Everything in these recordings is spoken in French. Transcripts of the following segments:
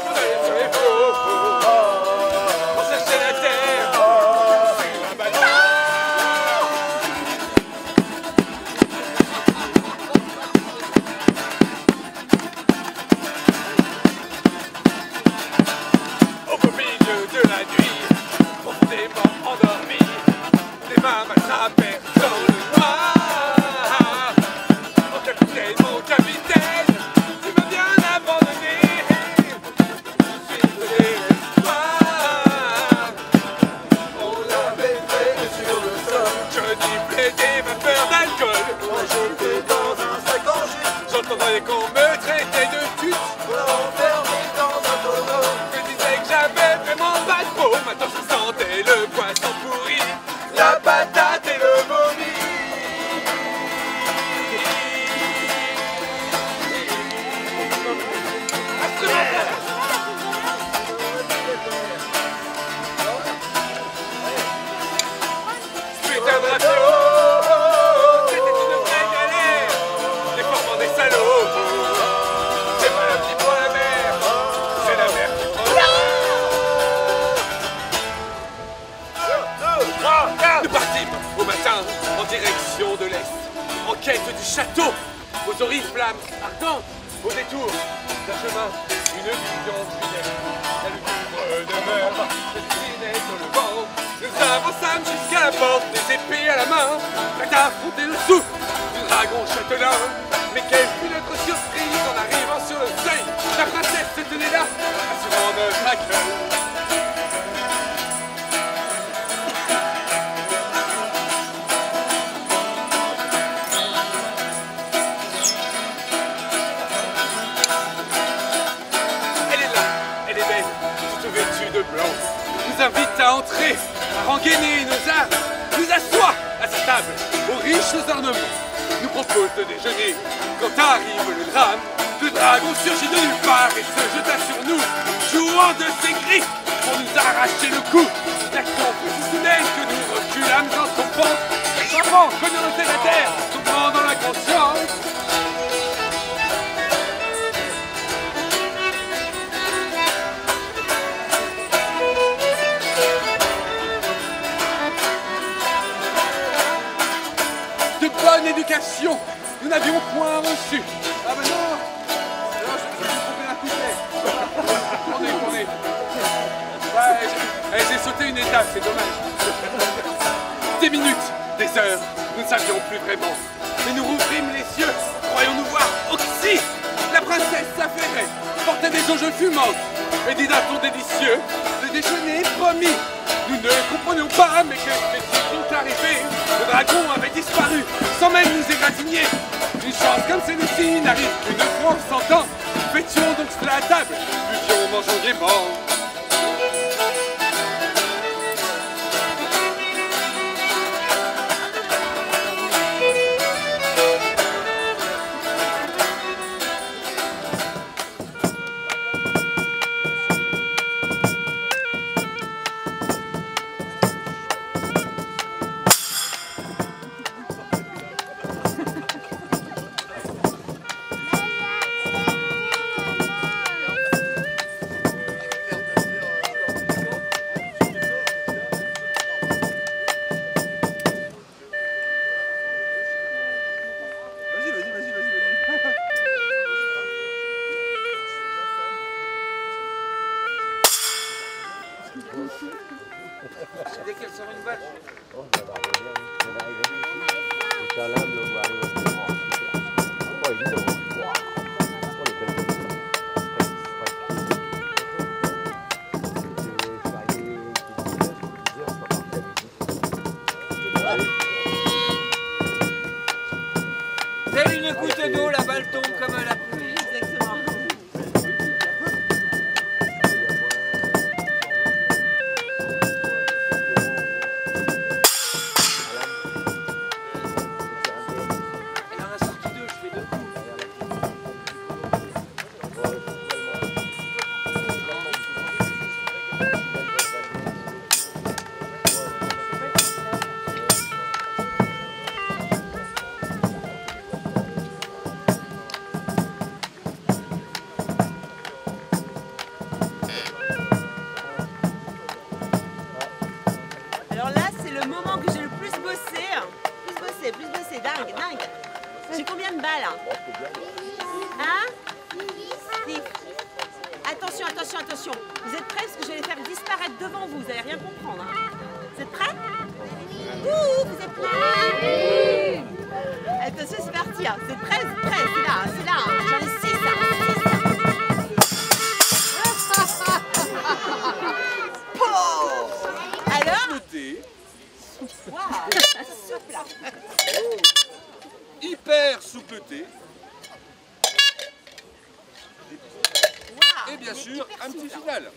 on allait sur les flots. On cherchait la terre. C'est la bataille. Au beau milieu de la nuit, profondément endormi, les mains m'attrapaient dans le noir. Mon capitaine, tu m'as bien abandonné. Je suis de l'espoir. On l'avait fait sur le sol. Je dis plaider ma peur d'alcool. Moi j'étais dans un sac en jus. J'entendais qu'on me traitait de pute. Enfermé dans un tonneau. Je me disais que j'avais vraiment pas de peau. Maintenant je sentais le poisson pourri, la patate et le vomi. Putain de radio, c'était une vraie galère. Les formants des salauds. C'est pas la petite pour la mer, c'est la mer qui prend Nous partîmes au matin en direction de l'Est, en quête du château, aux oriflammes ardentes, au détour d'un chemin, une vision funèbre. La lugubre demeure se dessinait sur le vent. Nous avançâmes jusqu'à la porte, des épées à la main, prêts à affronter le souffle du dragon châtelain. Mais quelle fut notre surprise en arrivant sur le seuil. La princesse se tenait là, assurant notre accueil. Nous invite à entrer, à rengainer nos armes, nous assoit à sa table, aux riches ornements, nous propose de déjeuner. Quand arrive le drame, le dragon surgit de nulle part et se jeta sur nous, jouant de ses griffes pour nous arracher le cou. L'action fut si soudaine que nous reculâmes en tombant, savant que nous nos terre, tombant dans la conscience. Bonne éducation, nous n'avions point reçu. Ah ben non, je me suis trompé d'un couplet. Tournez. Ouais, j'ai sauté une étape, c'est dommage. Des minutes, des heures, nous ne savions plus vraiment. Mais nous rouvrîmes les yeux, croyons-nous voir Oxy, la princesse s'affairait, portait des jauges fumantes et dit d'un ton délicieux, le déjeuner promis. Nous ne comprenions pas, mais que était arrivé. Le dragon avait disparu, sans même nous égratigner. Une chance comme celle-ci n'arrive qu'une fois en 100 ans. Fêtions donc cela à table, buvions, mangeons gaiement. Dès qu'elle sort une balle. Oh, ça va revenir. Ça va arriver. C'est un lame, on va arriver. Oh, il est là. Oh, les belles choses. Telle une goutte d'eau, la balle tombe comme la pluie. Exactement. Elle en a sorti deux, je fais deux coups. J'ai combien de balles? Hein? 6. Attention, attention, attention. Vous êtes prêts? Parce que je vais les faire disparaître devant vous. Vous n'allez rien comprendre. Hein. Vous êtes prêts? Ouh, vous êtes prêts? Oui. Attention, c'est parti. Hein. C'est prêt, c'est prêt. C'est là, c'est là. Hein. J'en ai 6. Alors? Waouh, souple. Hyper soupleté. Wow, Et bien sûr, un petit final.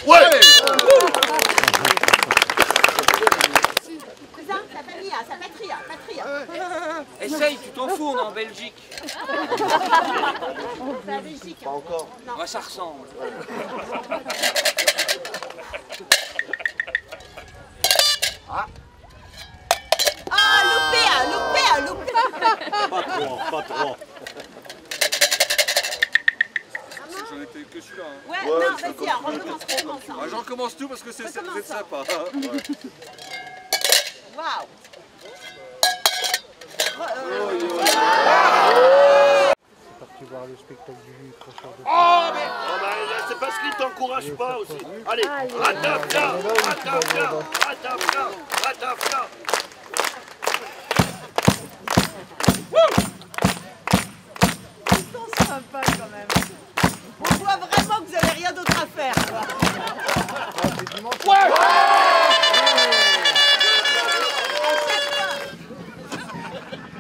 Ouais. Allez. C'est ça, sa famille, sa patrie, patrie. Essaye, tu t'en fous, on est en Belgique. C'est la Belgique. Pas encore. Moi, ça ressemble. Ah, loupé. Pas trop, pas trop. J'en ai fait que celui-là. Hein. Ouais, Ouais, non, c'est vas-y, recommence. Ah, j'en recommence tout parce que c'est Recommence, sympa. Hein. Waouh. Parti voir le spectacle du cracheur de Oh, mais c'est parce qu'il t'encourage pas aussi. Allez, ratafia, ratafia, ratafia, ratafia. Ils sont sympas quand même. On voit vraiment que vous n'avez rien d'autre à faire.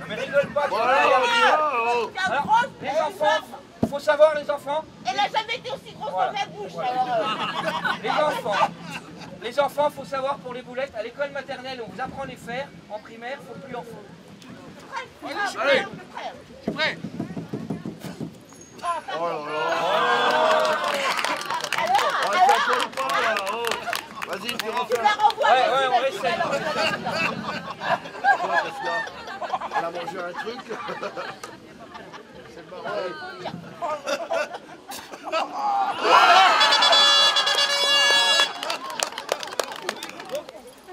Mais rigole pas, tu vois. Voilà, on y va. Alors, les enfants, faut savoir, les enfants, Elle n'a jamais été aussi grosse Voilà. dans ma bouche. les enfants, faut savoir pour les boulettes, à l'école maternelle, on vous apprend les faire, en primaire, faut plus en faire. Allez, je suis prêt. Oh là là. Oh, ça colle pas là. Oh. Vas-y, tu refais. Ouais, on essaye. Elle a mangé un truc. C'est marrant.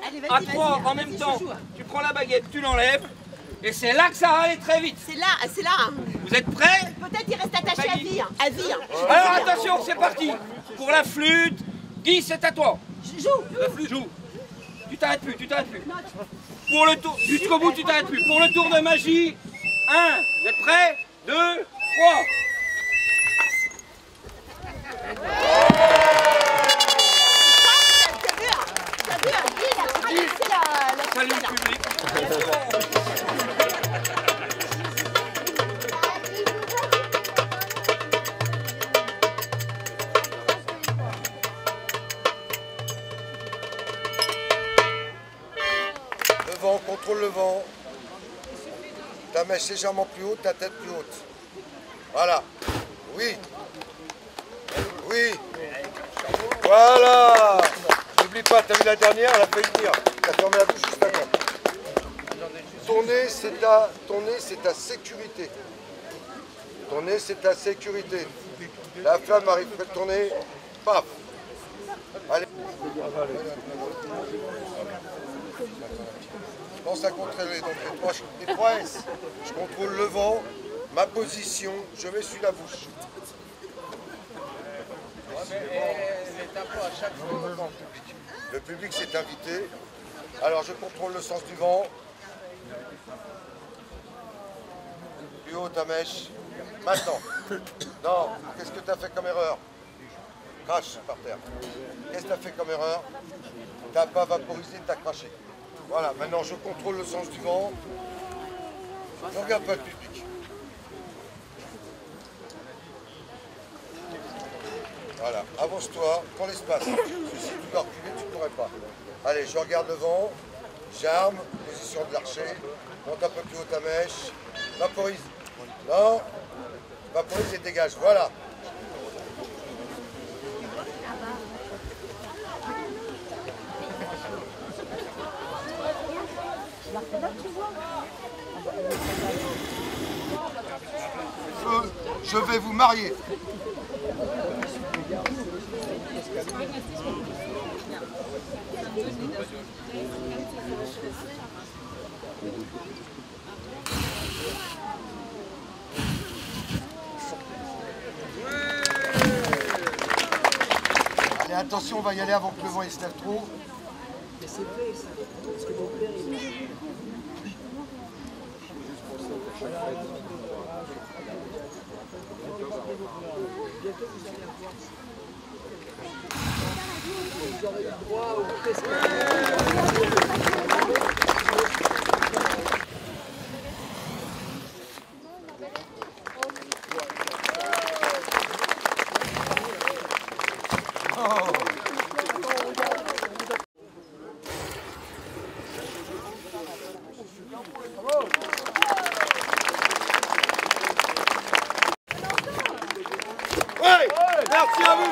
Allez, À vas-y, trois vas-y. en même temps, tu prends la baguette, tu l'enlèves, et c'est là que ça va aller très vite. C'est là, c'est là. Hein. Vous êtes prêts? Peut-être il reste attaché à vie. Hein. À vie. Hein. Alors attention, c'est parti. Pour la flûte, Guy, c'est à toi. Joue. La flûte, joue. Tu t'arrêtes plus, tu t'arrêtes plus. Pour le tour, jusqu'au bout, tu t'arrêtes plus. Pour le tour de magie, 1, vous êtes prêts? 2, 3. T'as vu, hein, Guy, il a traversé la Salut piscine, le public. Le vent, contrôle le vent. Ta mèche légèrement plus haute, ta tête plus haute. Voilà. Oui. Oui. Voilà. N'oublie pas, t'as vu la dernière, elle a failli venir. T'as fermé la bouche juste avant. Ton nez, c'est ta sécurité. Ton nez, c'est ta sécurité. La flamme arrive près de ton nez. Paf. Allez. Je pense à contrôler donc les 3 S. Je contrôle le vent, ma position, je m'essuie la bouche. Le public s'est invité. Alors je contrôle le sens du vent. Plus haut ta mèche. Maintenant. Non, qu'est-ce que tu as fait comme erreur? Crache par terre. Qu'est-ce que tu as fait comme erreur? Tu n'as pas vaporisé, tu as craché. Voilà, maintenant je contrôle le sens du vent. Je ne regarde pas le public. Voilà, avance-toi, prends l'espace. Si tu dois reculer, tu ne pourrais pas. Allez, je regarde le vent, j'arme, position de l'archer, monte un peu plus haut ta mèche, vaporise. Non, vaporise et dégage, voilà. Je vais vous marier. Allez, attention, on va y aller avant que le vent il se lève trop. Mais c'est vrai ça, parce que mon père il est... Bientôt vous allez avoir... Vous aurez le droit au festival. Merci à vous.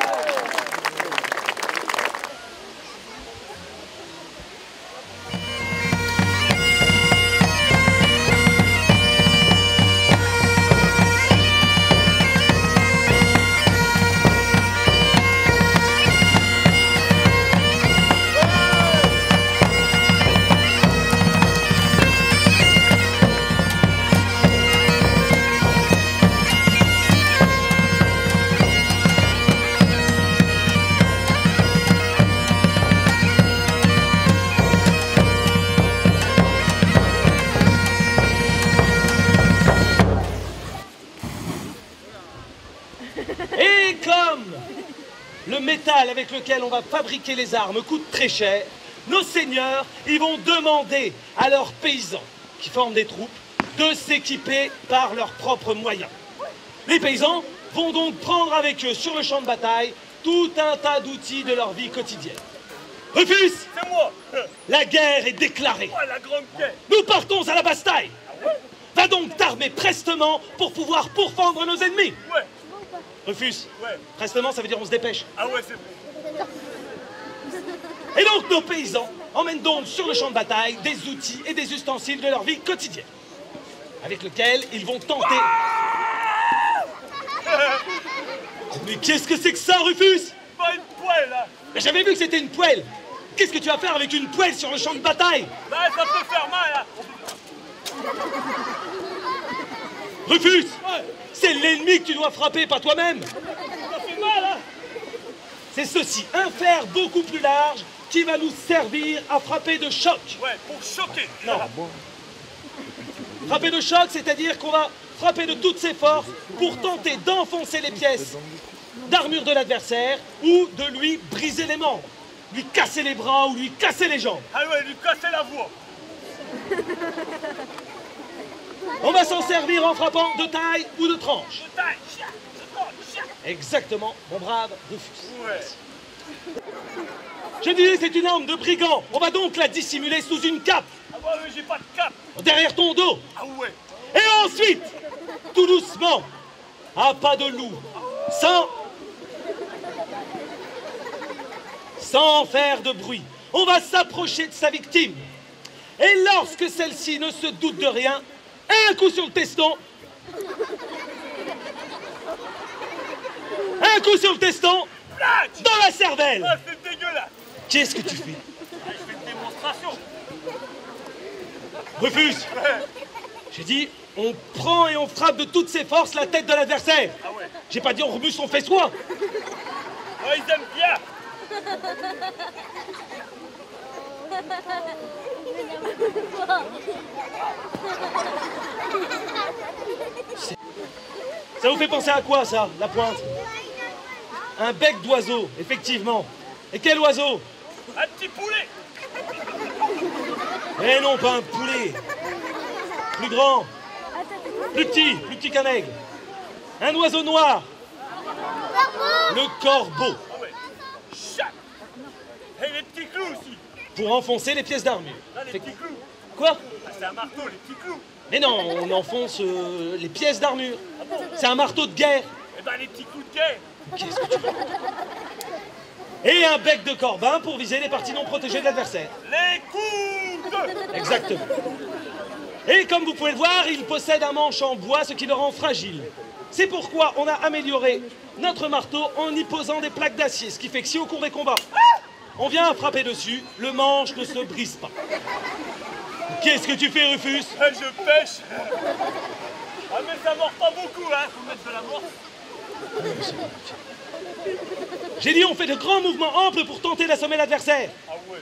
Et comme le métal avec lequel on va fabriquer les armes coûte très cher, nos seigneurs, ils vont demander à leurs paysans qui forment des troupes de s'équiper par leurs propres moyens. Les paysans vont donc prendre avec eux sur le champ de bataille tout un tas d'outils de leur vie quotidienne. Rufus, C'est moi. la guerre est déclarée. Oh, la grande guerre. Nous partons à la bataille. Va donc t'armer prestement pour pouvoir pourfendre nos ennemis. Ouais. Rufus, Ouais. prestement ça veut dire on se dépêche. Ah ouais, c'est bon. Et donc nos paysans emmènent donc sur le champ de bataille des outils et des ustensiles de leur vie quotidienne, avec lesquels ils vont tenter... Mais qu'est-ce que c'est que ça, Rufus? Pas une poêle, là. Mais j'avais vu que c'était une poêle. Qu'est-ce que tu vas faire avec une poêle sur le champ de bataille? Bah, ça peut faire mal, là. Rufus, c'est l'ennemi que tu dois frapper, pas toi-même. Ça fait mal, hein. C'est ceci, un fer beaucoup plus large qui va nous servir à frapper de choc. Ouais, pour choquer. Non. Frapper de choc, c'est-à-dire qu'on va frapper de toutes ses forces pour tenter d'enfoncer les pièces d'armure de l'adversaire ou de lui briser les membres, lui casser les bras ou lui casser les jambes. Ah ouais, lui casser la voix. On va s'en servir en frappant de taille ou de tranche. De taille. Chia, de taille, chia. Exactement, mon brave Rufus. Ouais. Je disais, c'est une arme de brigand. On va donc la dissimuler sous une cape, Ah bah, j'ai pas de cap. derrière ton dos. Ah ouais. Et ensuite, tout doucement, à pas de loup, sans faire de bruit, on va s'approcher de sa victime. Et lorsque celle-ci ne se doute de rien, un coup sur le teston. Un coup sur le teston, Plaque. dans la cervelle. Ah, c'est dégueulasse. Qu'est-ce que tu fais? Ah, je fais une démonstration. Rufus, j'ai dit, on prend et on frappe de toutes ses forces la tête de l'adversaire. Ah ouais. J'ai pas dit on remue son fessoir. Ah, ils aiment bien. Ça vous fait penser à quoi, ça, la pointe? Un bec d'oiseau, effectivement. Et quel oiseau? Un petit poulet. Eh non, pas un poulet. Plus grand. Plus petit qu'un aigle. Un oiseau noir. Le corbeau. Ah ouais. Chac. Et les petits clous aussi. Pour enfoncer les pièces d'armure. Là, les petits clous. Quoi? Ah, c'est un marteau, les petits clous. Mais non, on enfonce les pièces d'armure. C'est un marteau de guerre. Eh ben, les petits clous de guerre. Qu'est-ce que tu veux? Et un bec de corbin pour viser les parties non protégées de l'adversaire. Les coudes. Exactement. Et comme vous pouvez le voir, il possède un manche en bois, ce qui le rend fragile. C'est pourquoi on a amélioré notre marteau en y posant des plaques d'acier, ce qui fait que si au cours des combats, On vient frapper dessus, le manche ne se brise pas. Qu'est-ce que tu fais, Rufus? Je pêche. Ah mais ça mord pas beaucoup, hein. Faut mettre de la mort. J'ai dit on fait de grands mouvements amples pour tenter d'assommer l'adversaire. Ah ouais.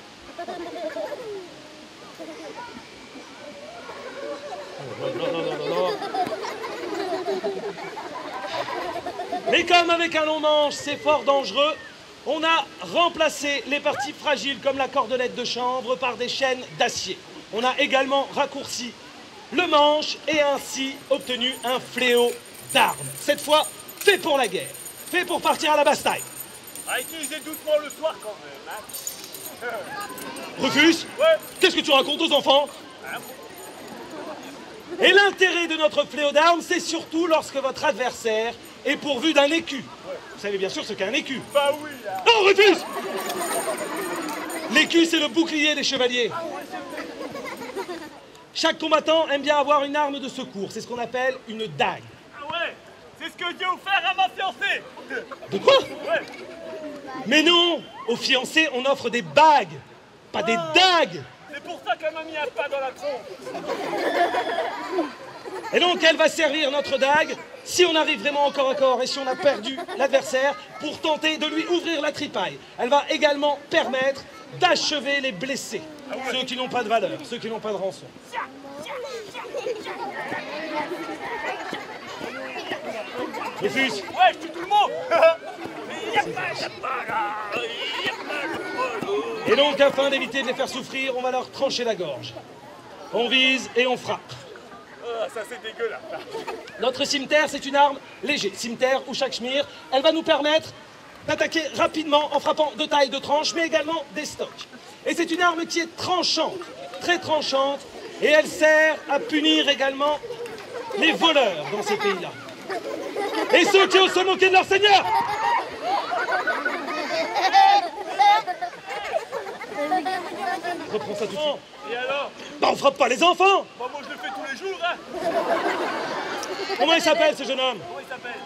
Non. Mais comme avec un long manche, c'est fort dangereux, on a remplacé les parties fragiles comme la cordelette de chanvre par des chaînes d'acier. On a également raccourci le manche et ainsi obtenu un fléau d'armes. Cette fois, fait pour la guerre, fait pour partir à la bataille. À utiliser doucement le soir quand même, hein. Rufus, Ouais. qu'est-ce que tu racontes aux enfants? Et l'intérêt de notre fléau d'armes, c'est surtout lorsque votre adversaire est pourvu d'un écu. Vous savez bien sûr ce qu'est un écu. Bah oui, hein. Non, Rufus! L'écu, c'est le bouclier des chevaliers. Chaque combattant aime bien avoir une arme de secours. C'est ce qu'on appelle une dague. Ah ouais. C'est ce que j'ai offert à ma fiancée. De quoi? Ouais. Mais non! Aux fiancés, on offre des bagues, pas des dagues! C'est pour ça qu'elle m'a mis un pas dans la tronche. Et donc, elle va servir notre dague, si on arrive vraiment au corps à corps et si on a perdu l'adversaire, pour tenter de lui ouvrir la tripaille. Elle va également permettre d'achever les blessés, ceux qui n'ont pas de valeur, ceux qui n'ont pas de rançon. Rufus, Ouais, je tue tout le monde. et donc, afin d'éviter de les faire souffrir, on va leur trancher la gorge. On vise et on frappe. Ah, ça c'est dégueulasse. Notre cimetière, c'est une arme légère. Cimetière ou chaque schmir, elle va nous permettre d'attaquer rapidement en frappant de taille de tranche, mais également des stocks. Et c'est une arme qui est tranchante, très tranchante, et elle sert à punir également les voleurs dans ces pays-là. Et ceux qui osent se moquer de leur seigneur. Reprends ça tout de suite. Et alors? Bah, on frappe pas les enfants. Bah moi je le fais tous les jours, hein. Comment il s'appelle ce jeune homme? Comment il s'appelle?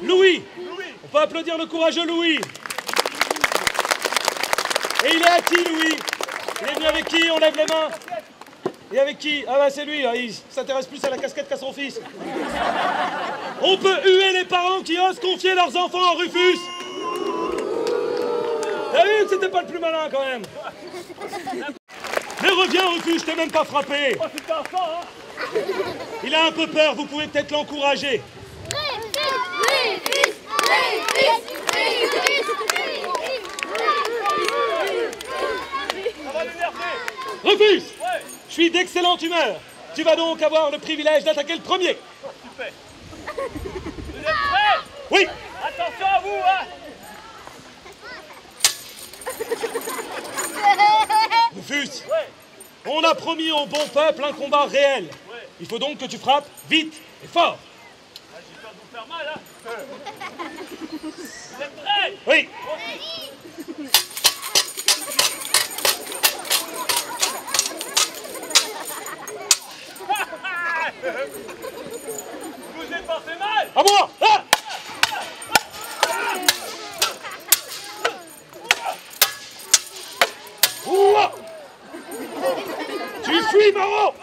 Louis. Louis. On peut applaudir le courageux Louis. Et il est à qui, Louis? Il est venu avec qui? On lève les mains. Et avec qui? Ah bah c'est lui, hein. Il s'intéresse plus à la casquette qu'à son fils. On peut huer les parents qui osent confier leurs enfants à Rufus. T'as vu que c'était pas le plus malin quand même? Mais reviens Rufus, je t'ai même pas frappé. Oh, c'était un sang, hein. Il a un peu peur, vous pouvez peut-être l'encourager. Ça va l'énerver. Rufus, Ouais. je suis d'excellente humeur. Tu vas donc avoir le privilège d'attaquer le premier. Super. Vous êtes prêts? Oui. Attention à vous, hein. Rufus, Ouais. on a promis au bon peuple un combat réel. Ouais. Il faut donc que tu frappes vite et fort. Ah, j'ai peur de vous faire mal, hein. Vous êtes prêts? Oui. Vous vous êtes pas fait mal? À moi. Ah. Ouah. Tu fuis, Maro.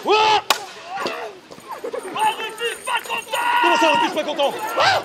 Ouah. Ah, Rufus, pas content. Comment ça, Rufus, pas content? Ah.